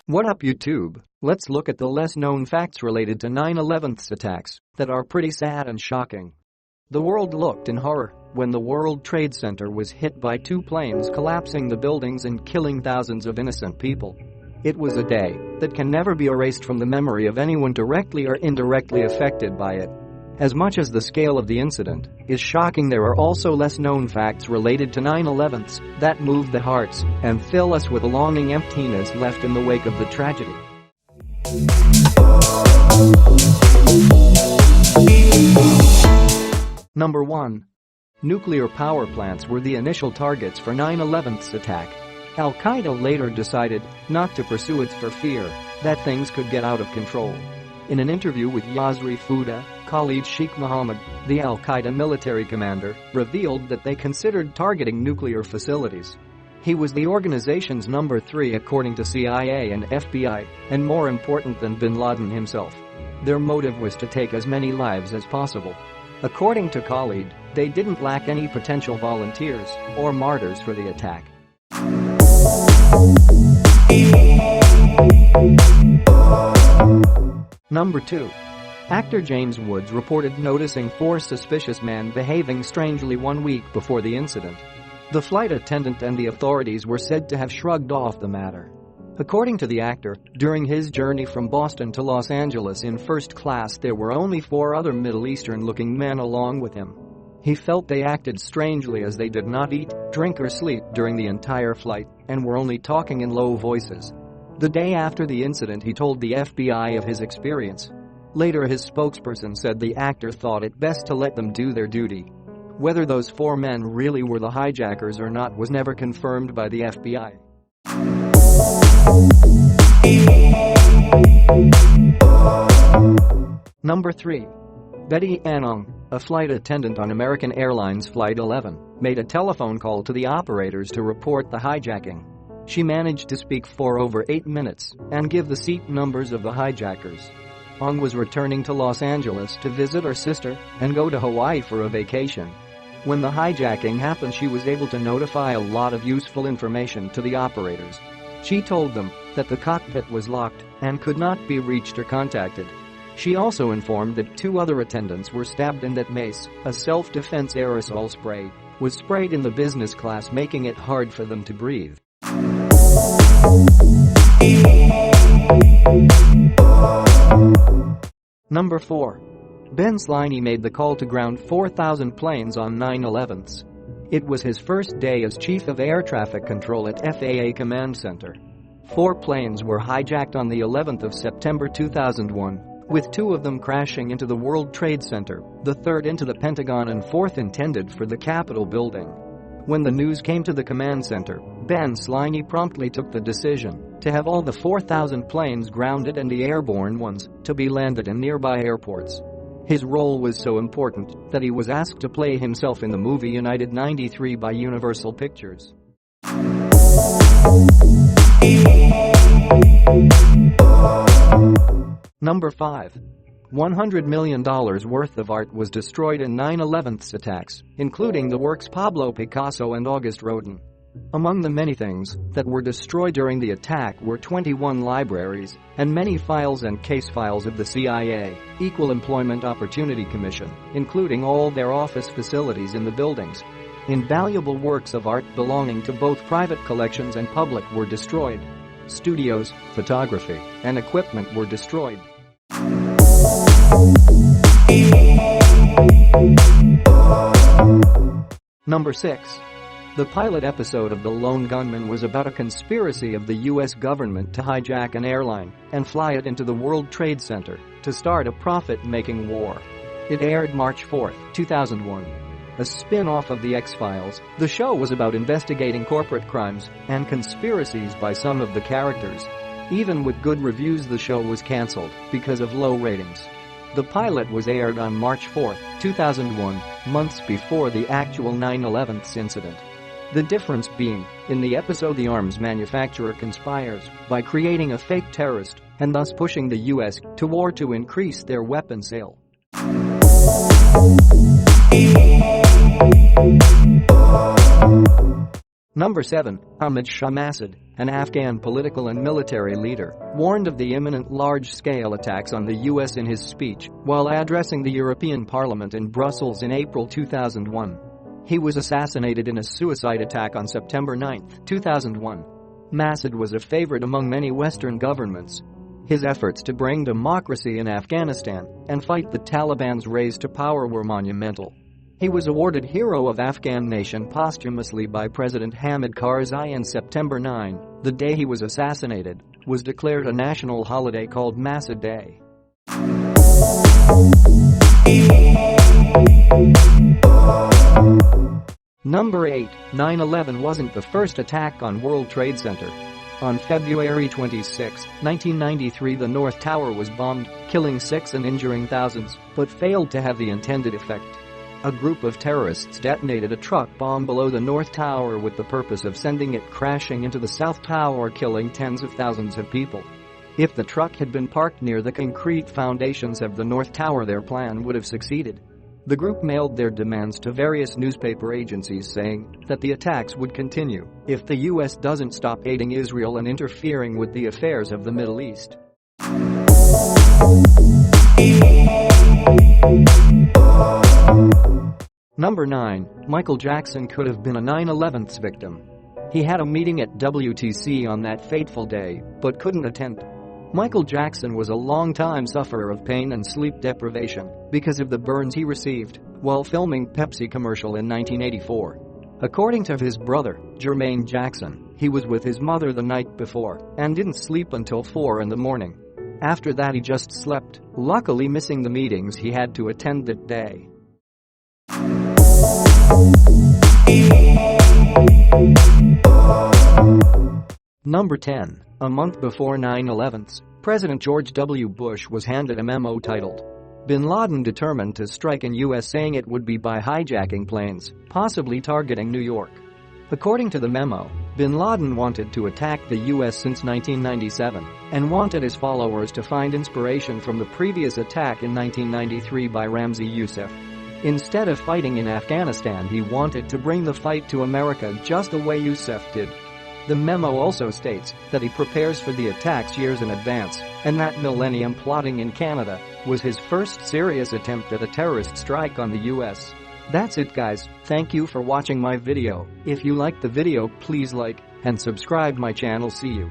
What up, YouTube? Let's look at the less-known facts related to 9/11's attacks that are pretty sad and shocking. The world looked in horror when the World Trade Center was hit by two planes collapsing the buildings and killing thousands of innocent people. It was a day that can never be erased from the memory of anyone directly or indirectly affected by it. As much as the scale of the incident is shocking, there are also less-known facts related to 9/11's that move the hearts and fill us with a longing emptiness left in the wake of the tragedy. Number 1. Nuclear power plants were the initial targets for 9/11's attack. Al-Qaeda later decided not to pursue it for fear that things could get out of control. In an interview with Yasri Fouda, Khalid Sheikh Mohammed, the al-Qaeda military commander, revealed that they considered targeting nuclear facilities. He was the organization's number 3 according to CIA and FBI, and more important than bin Laden himself. Their motive was to take as many lives as possible. According to Khalid, they didn't lack any potential volunteers or martyrs for the attack. Number 2. Actor James Woods reported noticing 4 suspicious men behaving strangely 1 week before the incident. The flight attendant and the authorities were said to have shrugged off the matter. According to the actor, during his journey from Boston to Los Angeles in first class, there were only 4 other Middle Eastern-looking men along with him. He felt they acted strangely as they did not eat, drink or sleep during the entire flight and were only talking in low voices. The day after the incident, he told the FBI of his experience. Later, his spokesperson said the actor thought it best to let them do their duty. Whether those 4 men really were the hijackers or not was never confirmed by the FBI. Number 3. Betty Anong, a flight attendant on American Airlines Flight 11, made a telephone call to the operators to report the hijacking. She managed to speak for over 8 minutes and give the seat numbers of the hijackers. Ong was returning to Los Angeles to visit her sister and go to Hawaii for a vacation. When the hijacking happened, she was able to notify a lot of useful information to the operators. She told them that the cockpit was locked and could not be reached or contacted. She also informed that 2 other attendants were stabbed and that mace, a self-defense aerosol spray, was sprayed in the business class, making it hard for them to breathe. Number 4. Ben Sliney made the call to ground 4,000 planes on 9/11's. It was his first day as Chief of Air Traffic Control at FAA Command Center. 4 planes were hijacked on the 11th of September 2001, with 2 of them crashing into the World Trade Center, the 3rd into the Pentagon and 4th intended for the Capitol building. When the news came to the command center, Ben Sliney promptly took the decision to have all the 4,000 planes grounded and the airborne ones to be landed in nearby airports. His role was so important that he was asked to play himself in the movie United 93 by Universal Pictures. Number 5. $100 million worth of art was destroyed in 9/11's attacks, including the works Pablo Picasso and Auguste Rodin. Among the many things that were destroyed during the attack were 21 libraries and many files and case files of the CIA, Equal Employment Opportunity Commission, including all their office facilities in the buildings. Invaluable works of art belonging to both private collections and public were destroyed. Studios, photography, and equipment were destroyed. Number 6. The pilot episode of The Lone Gunman was about a conspiracy of the U.S. government to hijack an airline and fly it into the World Trade Center to start a profit-making war. It aired March 4, 2001. A spin-off of The X-Files, the show was about investigating corporate crimes and conspiracies by some of the characters. Even with good reviews, the show was cancelled because of low ratings. The pilot was aired on March 4, 2001, months before the actual 9/11's incident. The difference being, in the episode the arms manufacturer conspires by creating a fake terrorist and thus pushing the U.S. to war to increase their weapon sale. Number 7. Ahmad Shah Massoud, an Afghan political and military leader, warned of the imminent large-scale attacks on the U.S. in his speech while addressing the European Parliament in Brussels in April 2001. He was assassinated in a suicide attack on September 9, 2001. Massoud was a favorite among many Western governments. His efforts to bring democracy in Afghanistan and fight the Taliban's race to power were monumental. He was awarded Hero of Afghan Nation posthumously by President Hamid Karzai, and September 9, the day he was assassinated, was declared a national holiday called Massoud Day. Number 8. 9/11 wasn't the first attack on World Trade Center. On February 26, 1993, the North Tower was bombed, killing 6 and injuring thousands, but failed to have the intended effect. A group of terrorists detonated a truck bomb below the North Tower with the purpose of sending it crashing into the South Tower, killing tens of thousands of people. If the truck had been parked near the concrete foundations of the North Tower, their plan would have succeeded. The group mailed their demands to various newspaper agencies, saying that the attacks would continue if the U.S. doesn't stop aiding Israel and interfering with the affairs of the Middle East. Number 9. Michael Jackson could have been a 9/11's victim. He had a meeting at WTC on that fateful day, but couldn't attend. Michael Jackson was a long-time sufferer of pain and sleep deprivation because of the burns he received while filming Pepsi commercial in 1984. According to his brother, Jermaine Jackson, he was with his mother the night before and didn't sleep until 4 in the morning. After that he just slept, luckily missing the meetings he had to attend that day. Number 10. A month before 9/11, President George W. Bush was handed a memo titled, "Bin Laden determined to strike in U.S.," saying it would be by hijacking planes, possibly targeting New York. According to the memo, Bin Laden wanted to attack the U.S. since 1997 and wanted his followers to find inspiration from the previous attack in 1993 by Ramzi Youssef. Instead of fighting in Afghanistan, he wanted to bring the fight to America just the way Youssef did. The memo also states that he prepares for the attacks years in advance and that Millennium plotting in Canada was his first serious attempt at a terrorist strike on the U.S. That's it, guys. Thank you for watching my video. If you liked the video, please like and subscribe my channel. See you.